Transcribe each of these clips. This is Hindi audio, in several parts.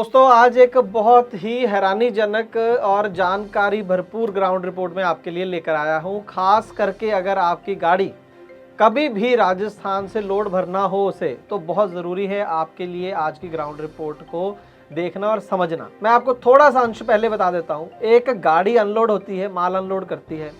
दोस्तों आज एक बहुत ही हैरानीजनक और जानकारी भरपूर ग्राउंड रिपोर्ट में आपके लिए लेकर आया हूं। खास करके अगर आपकी गाड़ी कभी भी राजस्थान से लोड भरना हो उसे, तो बहुत ज़रूरी है आपके लिए आज की ग्राउंड रिपोर्ट को देखना और समझना। मैं आपको थोड़ा सा अंश पहले बता देता हूँ। एक गाड़ी अनलोड होती है, माल अनलोड करती है,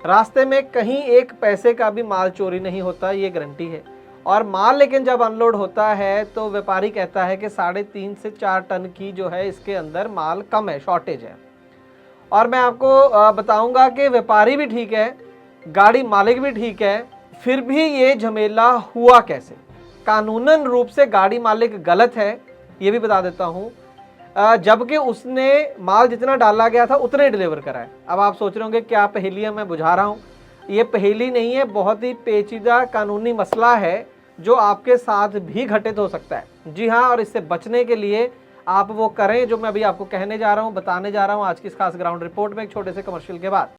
रास्ते में कहीं एक पैसे का भी माल चोरी नहीं होता, ये गारंटी है। और माल लेकिन जब अनलोड होता है तो व्यापारी कहता है कि 3.5 से 4 टन की जो है इसके अंदर माल कम है, शॉर्टेज है। और मैं आपको बताऊंगा कि व्यापारी भी ठीक है, गाड़ी मालिक भी ठीक है, फिर भी ये झमेला हुआ कैसे। कानूनन रूप से गाड़ी मालिक गलत है, ये भी बता देता हूँ, जबकि उसने माल जितना डाला गया था उतने ही डिलीवर करा है। अब आप सोच रहे होंगे क्या पहेलियाँ मैं बुझा रहा हूँ। ये पहेली नहीं है, बहुत ही पेचीदा कानूनी मसला है जो आपके साथ भी घटित हो सकता है। जी हाँ, और इससे बचने के लिए आप वो करें जो मैं अभी आपको कहने जा रहा हूँ, बताने जा रहा हूँ आज की इस खास ग्राउंड रिपोर्ट में, एक छोटे से कमर्शियल के बाद।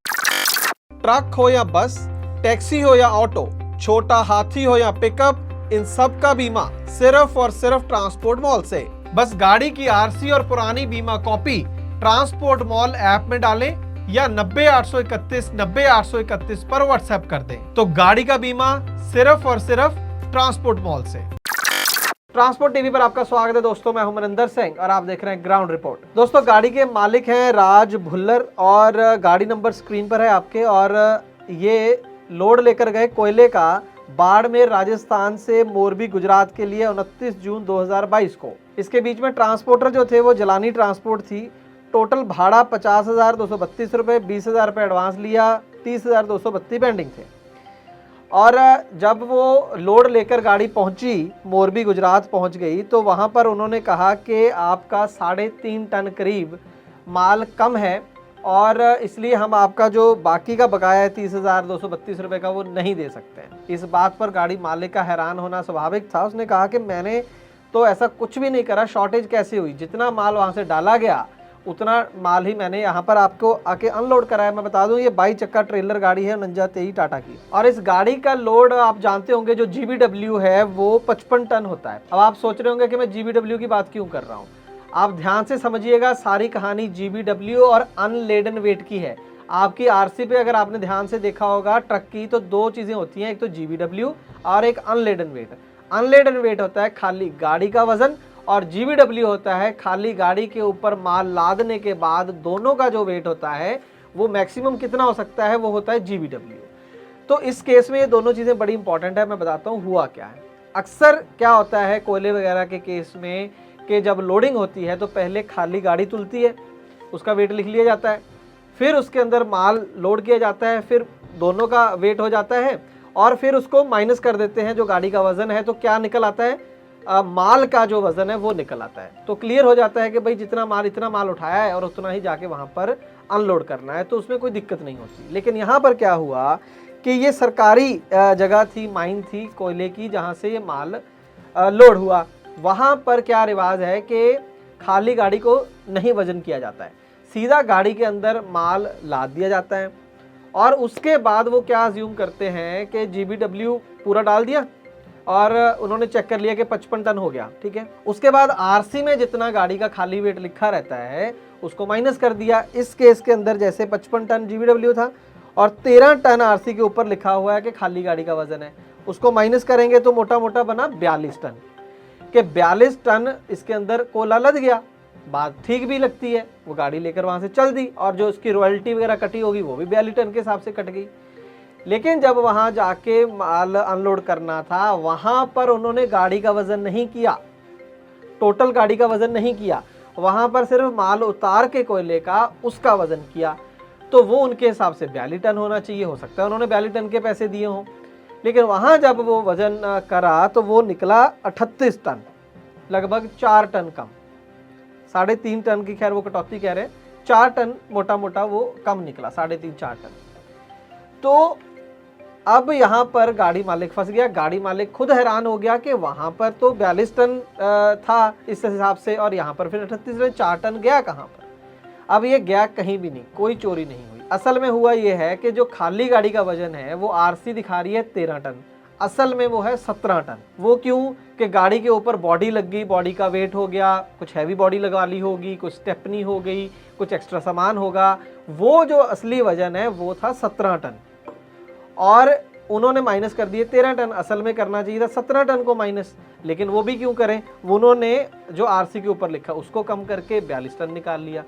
ट्रक हो या बस, टैक्सी हो या ऑटो, छोटा हाथी हो या पिकअप, इन सब का बीमा सिर्फ और सिर्फ ट्रांसपोर्ट मॉल से। बस गाड़ी की आरसी और पुरानी बीमा कॉपी ट्रांसपोर्ट मॉल ऐप में डालें या 90 831 90 831 पर व्हाट्सएप कर दें, तो गाड़ी का बीमा सिर्फ और सिर्फ ट्रांसपोर्ट मॉल से। ट्रांसपोर्ट टीवी पर आपका स्वागत है दोस्तों, मैं हूं मनिंदर सिंह और आप देख रहे हैं ग्राउंड रिपोर्ट। दोस्तों गाड़ी के मालिक हैं राज भुल्लर और गाड़ी नंबर स्क्रीन पर है आपके। और ये लोड लेकर गए कोयले का बाड़मेर राजस्थान से मोरबी गुजरात के लिए 29 जून 2022 को। इसके बीच में ट्रांसपोर्टर जो थे वो जलानी ट्रांसपोर्ट थी। टोटल भाड़ा 50,232 रुपये, 20,000 रुपये एडवांस लिया, 30,232 पेंडिंग थे। और जब वो लोड लेकर गाड़ी पहुंची, मोरबी गुजरात पहुंच गई, तो वहां पर उन्होंने कहा कि आपका 3.5 टन करीब माल कम है और इसलिए हम आपका जो बाकी का बकाया है 30,232 रुपये का वो नहीं दे सकते हैं। इस बात पर गाड़ी मालिक का हैरान होना स्वाभाविक था। उसने कहा कि मैंने तो ऐसा कुछ भी नहीं करा, शॉर्टेज कैसे हुई? जितना माल वहाँ से डाला गया उतना माल ही मैंने यहाँ पर आपको आके अनलोड कराया। मैं बता दूं ये 22 चक्का ट्रेलर गाड़ी है, 49 टाटा की। और इस गाड़ी का लोड आप जानते होंगे जो GVW है वो 55 टन होता है। अब आप सोच रहे होंगे कि मैं GVW की बात क्यों कर रहा हूँ। आप ध्यान से समझिएगा, सारी कहानी GVW और अनलेडन वेट की है। आपकी आरसी पे अगर आपने ध्यान से देखा होगा ट्रक की, तो दो चीजें होती हैं, एक तो GVW और एक अनलेडन वेट। अनलेडन वेट होता है खाली गाड़ी का वजन और GVW होता है खाली गाड़ी के ऊपर माल लादने के बाद दोनों का जो वेट होता है वो मैक्सिमम कितना हो सकता है, वो होता है GVW। तो इस केस में ये दोनों चीज़ें बड़ी इंपॉर्टेंट है। मैं बताता हूँ हुआ क्या है। अक्सर क्या होता है कोयले वगैरह के केस में कि जब लोडिंग होती है तो पहले खाली गाड़ी तुलती है, उसका वेट लिख लिया जाता है, फिर उसके अंदर माल लोड किया जाता है, फिर दोनों का वेट हो जाता है और फिर उसको माइनस कर देते हैं जो गाड़ी का वजन है, तो क्या निकल आता है? माल का जो वजन है वो निकल आता है। तो क्लियर हो जाता है कि भाई जितना माल इतना माल उठाया है और उतना ही जाके वहां पर अनलोड करना है, तो उसमें कोई दिक्कत नहीं होती। लेकिन यहाँ पर क्या हुआ कि ये सरकारी जगह थी, माइन थी कोयले की, जहाँ से ये माल लोड हुआ। वहाँ पर क्या रिवाज है कि खाली गाड़ी को नहीं वजन किया जाता है, सीधा गाड़ी के अंदर माल लाद दिया जाता है और उसके बाद वो क्या अज्यूम करते हैं कि GVW पूरा डाल दिया और उन्होंने चेक कर लिया कि 55 टन हो गया, ठीक है। उसके बाद आरसी में जितना गाड़ी का खाली वेट लिखा रहता है उसको माइनस कर दिया। इस केस के अंदर जैसे 55 टन GVW था और 13 टन आरसी के ऊपर लिखा हुआ है कि खाली गाड़ी का वजन है, उसको माइनस करेंगे तो मोटा मोटा बना 42 टन के 42 टन इसके अंदर कोला लद गया। बात ठीक भी लगती है, वो गाड़ी लेकर वहां से चल दी और जो उसकी रॉयल्टी वगैरह कटी होगी वो भी 42 टन के हिसाब से कट गई। लेकिन जब वहां जाके माल अनलोड करना था वहां पर उन्होंने गाड़ी का वजन नहीं किया, टोटल गाड़ी का वजन नहीं किया, वहां पर सिर्फ माल उतार के कोयले का उसका वजन किया, तो वो उनके हिसाब से 42 टन होना चाहिए। हो सकता है उन्होंने 42 टन के पैसे दिए हों, लेकिन वहां जब वो वजन करा तो वो निकला 38 टन, लगभग 4 टन कम। 3.5 टन की खैर वो कटौती कह रहे हैं, 4 टन मोटा मोटा वो कम निकला, 3.5 4 टन। तो अब यहाँ पर गाड़ी मालिक फंस गया। गाड़ी मालिक खुद हैरान हो गया कि वहां पर तो 42 टन था इस हिसाब से और यहाँ पर फिर 38 टन, 4 टन गया कहाँ पर? अब ये गया कहीं भी नहीं, कोई चोरी नहीं हुई। असल में हुआ ये है कि जो खाली गाड़ी का वजन है वो आरसी दिखा रही है 13 टन, असल में वो है 17 टन। वो क्यों कि गाड़ी के ऊपर बॉडी लग गई, बॉडी का वेट हो गया, कुछ हैवी बॉडी लगा ली होगी, कुछ स्टेपनी हो गई, कुछ एक्स्ट्रा सामान होगा। वो जो असली वजन है वो था 17 टन और उन्होंने माइनस कर दिए 13 टन। असल में करना चाहिए था 17 टन को माइनस, लेकिन वो भी क्यों करें, उन्होंने जो आरसी के ऊपर लिखा उसको कम करके 42 टन निकाल लिया।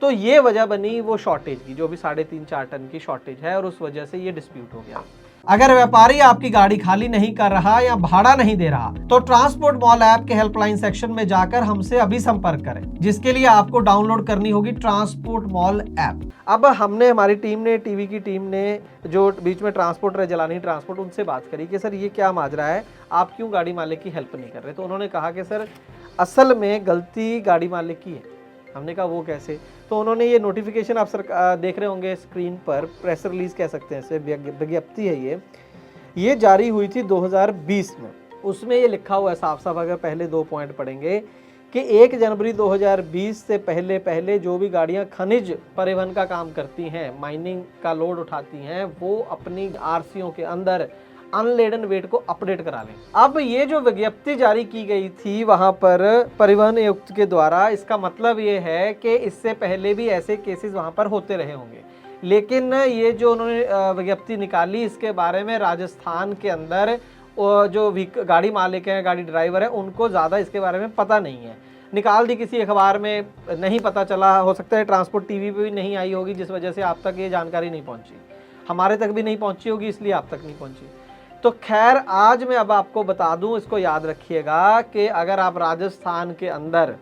तो ये वजह बनी वो शॉर्टेज की, जो भी 3.5-4 टन की शॉर्टेज है और उस वजह से ये डिस्प्यूट हो गया। अगर व्यापारी आपकी गाड़ी खाली नहीं कर रहा या भाड़ा नहीं दे रहा तो ट्रांसपोर्ट मॉल ऐप के हेल्पलाइन सेक्शन में जाकर हमसे अभी संपर्क करें, जिसके लिए आपको डाउनलोड करनी होगी ट्रांसपोर्ट मॉल ऐप। अब हमने, हमारी टीम ने, टीवी की टीम ने, जो बीच में ट्रांसपोर्टर है जलानी ट्रांसपोर्ट, उनसे बात करी कि सर ये क्या माजरा है, आप क्यों गाड़ी मालिक की हेल्प नहीं कर रहे। तो उन्होंने कहा कि सर असल में गलती गाड़ी मालिक की है। हमने कहा वो कैसे। तो उन्होंने ये नोटिफिकेशन आप देख रहे होंगे स्क्रीन पर, प्रेस रिलीज कह सकते हैं इसे, विज्ञप्ति है ये जारी हुई थी 2020 में। उसमें ये लिखा हुआ है साफ साफ, अगर पहले 2 पॉइंट पढ़ेंगे कि 1 जनवरी 2020 से पहले जो भी गाड़ियां खनिज परिवहन का काम करती हैं, माइनिंग का लोड उठाती हैं, वो अपनी आरसीओ के अंदर अनलेडन वेट को अपडेट करा लें। अब ये जो विज्ञप्ति जारी की गई थी वहां पर परिवहन आयुक्त के द्वारा, इसका मतलब ये है कि इससे पहले भी ऐसे केसेस वहां पर होते रहे होंगे, लेकिन ये जो उन्होंने विज्ञप्ति निकाली इसके बारे में राजस्थान के अंदर जो गाड़ी मालिक हैं, गाड़ी ड्राइवर हैं, उनको ज़्यादा इसके बारे में पता नहीं है। निकाल दी किसी अखबार में, नहीं पता चला, हो सकता है ट्रांसपोर्ट टीवी पे भी नहीं आई होगी, जिस वजह से आप तक ये जानकारी नहीं पहुंची, हमारे तक भी नहीं पहुंची होगी, इसलिए आप तक नहीं पहुंची। तो खैर आज मैं अब आपको बता दूं, इसको याद रखिएगा कि अगर आप राजस्थान के अंदर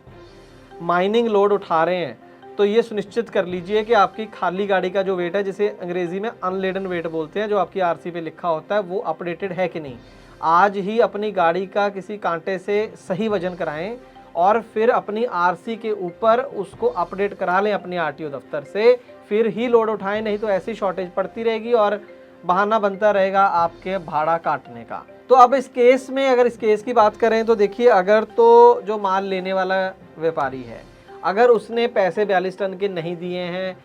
माइनिंग लोड उठा रहे हैं तो ये सुनिश्चित कर लीजिए कि आपकी खाली गाड़ी का जो वेट है, जिसे अंग्रेजी में अनलेडन वेट बोलते हैं, जो आपकी आरसी पे लिखा होता है, वो अपडेटेड है कि नहीं। आज ही अपनी गाड़ी का किसी कांटे से सही वजन कराएं और फिर अपनी आरसी के ऊपर उसको अपडेट करा लें अपनी आरटीओ दफ्तर से, फिर ही लोड उठाएं, नहीं तो ऐसी शॉर्टेज पड़ती रहेगी और बहाना बनता रहेगा आपके भाड़ा काटने का। तो अब इस केस में, अगर इस केस की बात करें तो देखिए, अगर तो जो माल लेने वाला व्यापारी है, अगर उसने पैसे 42 टन के नहीं दिए हैं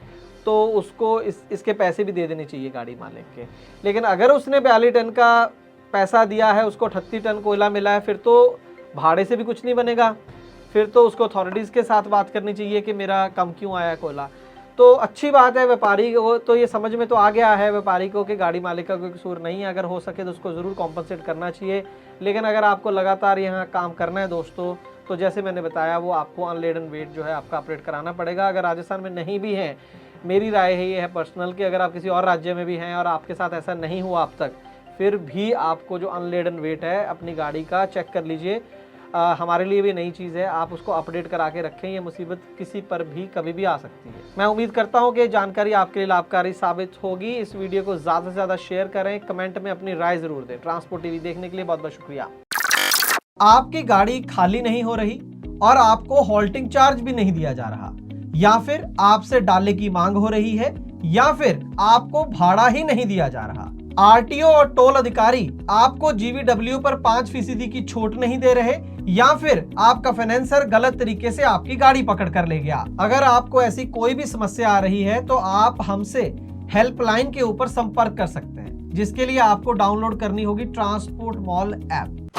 तो उसको इसके पैसे भी दे देने चाहिए गाड़ी मालिक के। लेकिन अगर उसने 42 टन का पैसा दिया है, उसको 38 टन कोयला मिला है, फिर तो भाड़े से भी कुछ नहीं बनेगा, फिर तो उसको अथॉरिटीज़ के साथ बात करनी चाहिए कि मेरा कम क्यों आया कोयला। तो अच्छी बात है, व्यापारी को तो ये समझ में तो आ गया है व्यापारी को कि गाड़ी मालिक का कोई कसूर नहीं है, अगर हो सके तो उसको ज़रूर कॉम्पनसेट करना चाहिए। लेकिन अगर आपको लगातार यहाँ काम करना है दोस्तों, तो जैसे मैंने बताया, वो आपको अनलेडन वेट जो है आपका अपडेट कराना पड़ेगा। अगर राजस्थान में नहीं भी है, मेरी राय है ये है पर्सनल कि अगर आप किसी और राज्य में भी हैं और आपके साथ ऐसा नहीं हुआ अब तक, फिर भी आपको जो अनलेडन वेट है अपनी गाड़ी का चेक कर लीजिए। हमारे लिए भी नई चीज़ है, आप उसको अपडेट करा के रखें, ये मुसीबत किसी पर भी कभी भी आ सकती है। मैं उम्मीद करता हूँ कि जानकारी आपके लिए लाभकारी साबित होगी। इस वीडियो को ज़्यादा से ज़्यादा शेयर करें, कमेंट में अपनी राय ज़रूर दें। ट्रांसपोर्ट टीवी देखने के लिए बहुत बहुत शुक्रिया। आपकी गाड़ी खाली नहीं हो रही और आपको हॉल्टिंग चार्ज भी नहीं दिया जा रहा, या फिर आपसे डाले की मांग हो रही है, या फिर आपको भाड़ा ही नहीं दिया जा रहा, आरटीओ और टोल अधिकारी आपको जीवीडब्ल्यू पर 5% की छूट नहीं दे रहे, या फिर आपका फाइनेंसर गलत तरीके से आपकी गाड़ी पकड़ कर ले गया। अगर आपको ऐसी कोई भी समस्या आ रही है तो आप हमसे हेल्पलाइन के ऊपर संपर्क कर सकते हैं, जिसके लिए आपको डाउनलोड करनी होगी ट्रांसपोर्ट मॉल ऐप।